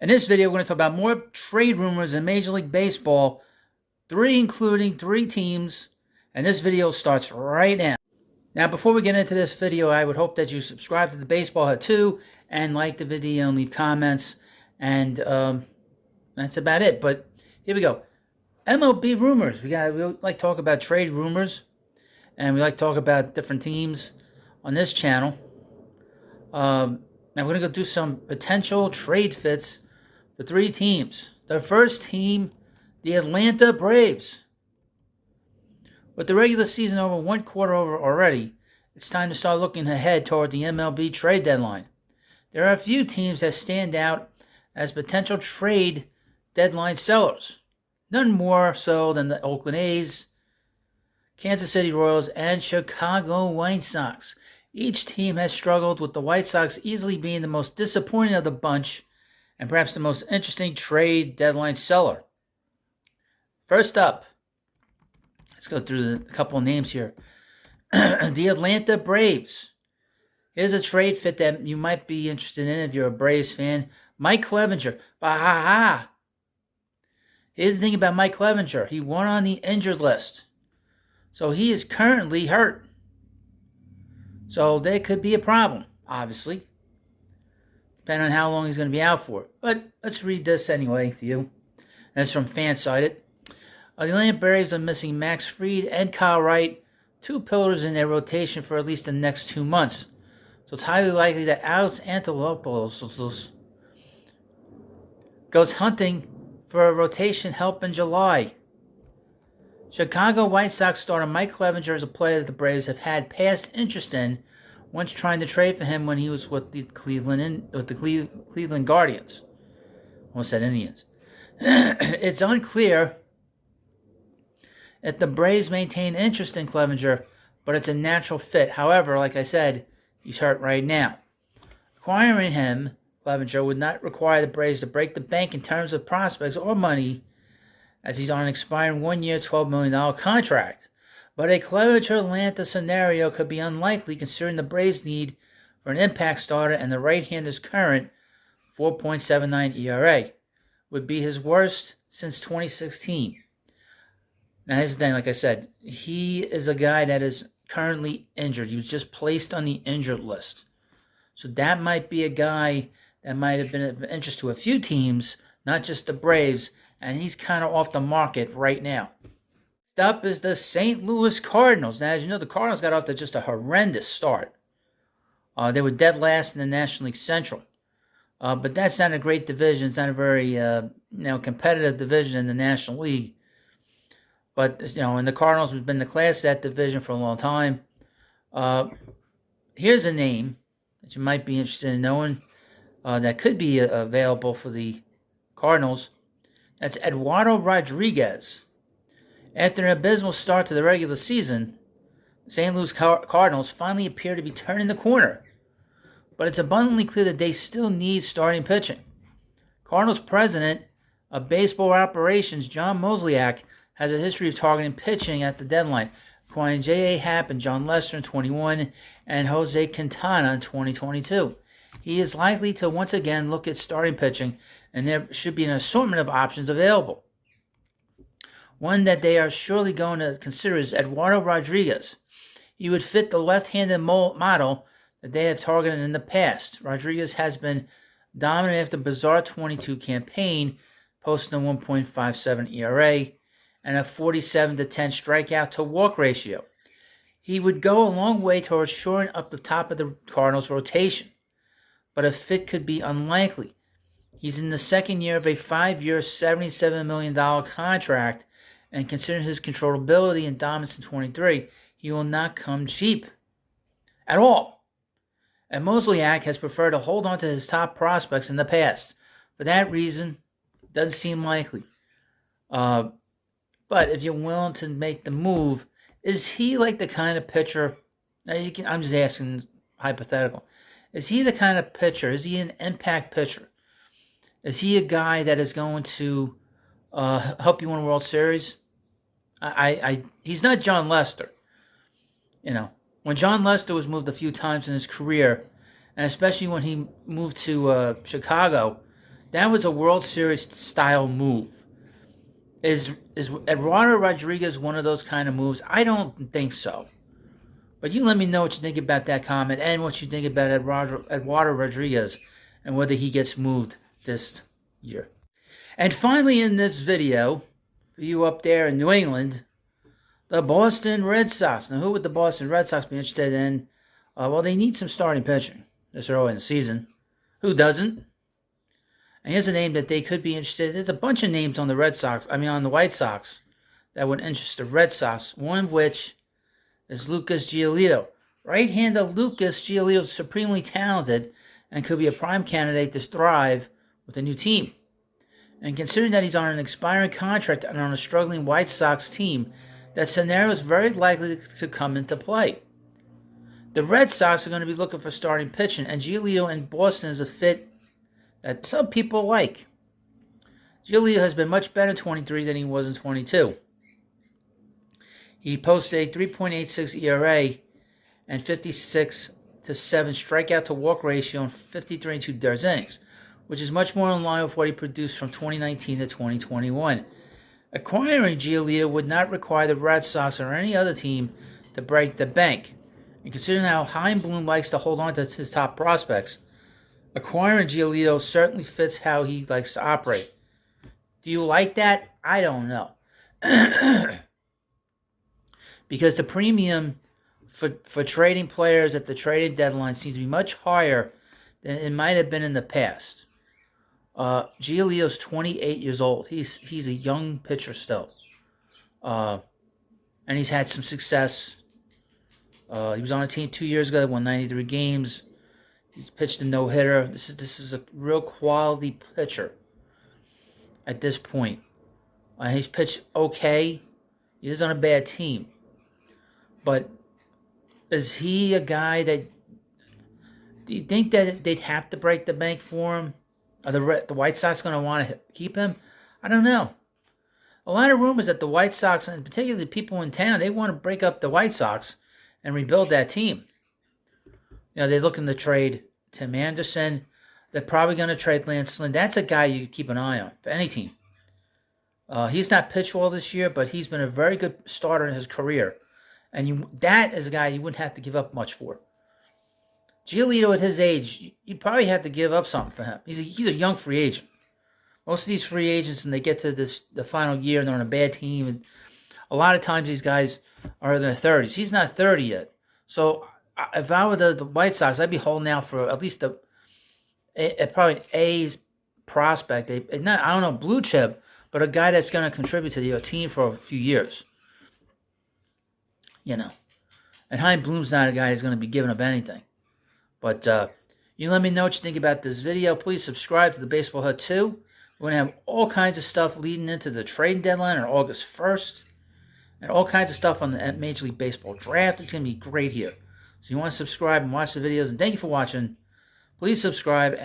In this video, we're going to talk about more trade rumors in Major League Baseball, including three teams, and this video starts right now. Now, before we get into this video, I would hope that you subscribe to the Baseball Hut too, and like the video and leave comments, and that's about it. But here we go. MLB rumors. We like to talk about trade rumors, and we like to talk about different teams on this channel. Now we're going to go do some potential trade fits for three teams. The first team, the Atlanta Braves. With the regular season over, one quarter over already, it's time to start looking ahead toward the MLB trade deadline. There are a few teams that stand out as potential trade deadline sellers. None more so than the Oakland A's, Kansas City Royals, and Chicago White Sox. Each team has struggled, with the White Sox easily being the most disappointing of the bunch and perhaps the most interesting trade deadline seller. First up, let's go through a couple of names here. The Atlanta Braves. Here's a trade fit that you might be interested in if you're a Braves fan. Mike Clevinger. Bah-ha-ha. Here's the thing about Mike Clevinger. He won on the injured list. So he is currently hurt. So there could be a problem, obviously, depending on how long he's going to be out for. But let's read this anyway for you. That's from Fansided. The Atlanta Braves are missing Max Fried and Kyle Wright, two pillars in their rotation for at least the next 2 months. So it's highly likely that Alex Anthopoulos goes hunting for a rotation help in July. Chicago White Sox starter Mike Clevinger is a player that the Braves have had past interest in, once trying to trade for him when he was with the Cleveland Guardians. Almost said Indians. It's unclear if the Braves maintain interest in Clevinger, but it's a natural fit. However, like I said, he's hurt right now. Acquiring him, Clevinger, would not require the Braves to break the bank in terms of prospects or money, as he's on an expiring 1-year, $12 million contract. But a Clevinger-Atlanta scenario could be unlikely, considering the Braves' need for an impact starter and the right-hander's current 4.79 ERA would be his worst since 2016. Now, here's the thing, like I said, he is a guy that is currently injured. He was just placed on the injured list. So that might be a guy that might have been of interest to a few teams, not just the Braves, and he's kind of off the market right now. Next up is the St. Louis Cardinals. Now, as you know, the Cardinals got off to just a horrendous start. They were dead last in the National League Central. But that's not a great division. It's not a very competitive division in the National League. But, and the Cardinals have been the class of that division for a long time. Here's a name that you might be interested in knowing that could be available for the Cardinals. That's Eduardo Rodriguez. After an abysmal start to the regular season, the St. Louis Cardinals finally appear to be turning the corner. But it's abundantly clear that they still need starting pitching. Cardinals president of baseball operations, John Mozeliak, has a history of targeting pitching at the deadline, acquiring J.A. Happ and John Lester in 21 and Jose Quintana in 2022. He is likely to once again look at starting pitching, and there should be an assortment of options available. One that they are surely going to consider is Eduardo Rodriguez. He would fit the left-handed model that they have targeted in the past. Rodriguez has been dominant after the bizarre 22 campaign, posting a 1.57 ERA and a 47-10 strikeout-to-walk ratio. He would go a long way towards shoring up the top of the Cardinals' rotation, but a fit could be unlikely. He's in the second year of a 5-year, $77 million contract, and considering his controllability and dominance in 23, he will not come cheap at all. And Mozeliak has preferred to hold on to his top prospects in the past. For that reason, it doesn't seem likely. But if you're willing to make the move, is he like the kind of pitcher? I'm just asking hypothetical. Is he the kind of pitcher? Is he an impact pitcher? Is he a guy that is going to help you win a World Series? He's not John Lester. When John Lester was moved a few times in his career, and especially when he moved to Chicago, That was a World Series style move. Is Eduardo Rodriguez one of those kind of moves? I don't think so. But you let me know what you think about that comment and what you think about Eduardo Rodriguez and whether he gets moved this year. And finally in this video, for you up there in New England, the Boston Red Sox. Now who would the Boston Red Sox be interested in? Well, they need some starting pitching this early in the season. Who doesn't? And here's a name that they could be interested in. There's a bunch of names on the on the White Sox that would interest the Red Sox, one of which is Lucas Giolito. Right-hander Lucas Giolito is supremely talented and could be a prime candidate to thrive with a new team. And considering that he's on an expiring contract and on a struggling White Sox team, that scenario is very likely to come into play. The Red Sox are going to be looking for starting pitching, and Giolito in Boston is a fit that some people like. Giolito has been much better in 23 than he was in 22. He posted a 3.86 ERA and 56-7 strikeout to walk ratio and 53 2/3 innings, which is much more in line with what he produced from 2019 to 2021. Acquiring Giolito would not require the Red Sox or any other team to break the bank. And considering how Chaim Bloom likes to hold on to his top prospects, acquiring Giolito certainly fits how he likes to operate. Do you like that? I don't know. Because the premium for trading players at the trading deadline seems to be much higher than it might have been in the past. Giolito's 28 years old. He's a young pitcher still. And he's had some success. He was on a team 2 years ago that won 93 games. He's pitched a no-hitter. This is a real quality pitcher at this point. And he's pitched okay. He is on a bad team. But is he a guy that... Do you think that they'd have to break the bank for him? Are the White Sox going to want to keep him? I don't know. A lot of rumors that the White Sox, and particularly people in town, they want to break up the White Sox and rebuild that team. They're looking to trade Tim Anderson. They're probably going to trade Lance Lynn. That's a guy you keep an eye on for any team. He's not pitched well this year, but he's been a very good starter in his career. And that is a guy you wouldn't have to give up much for. Giolito at his age, you'd probably have to give up something for him. He's a young free agent. Most of these free agents, when they get to the final year and they're on a bad team, and a lot of times these guys are in their 30s. He's not 30 yet. So if I were the White Sox, I'd be holding out for at least probably an A's prospect. I don't know, blue chip, but a guy that's going to contribute to your team for a few years. And Chaim Bloom's not a guy who's going to be giving up anything. But you let me know what you think about this video. Please subscribe to the Baseball Hut 2. We're going to have all kinds of stuff leading into the trading deadline on August 1st. And all kinds of stuff on the Major League Baseball draft. It's going to be great here. So you want to subscribe and watch the videos. And thank you for watching. Please subscribe.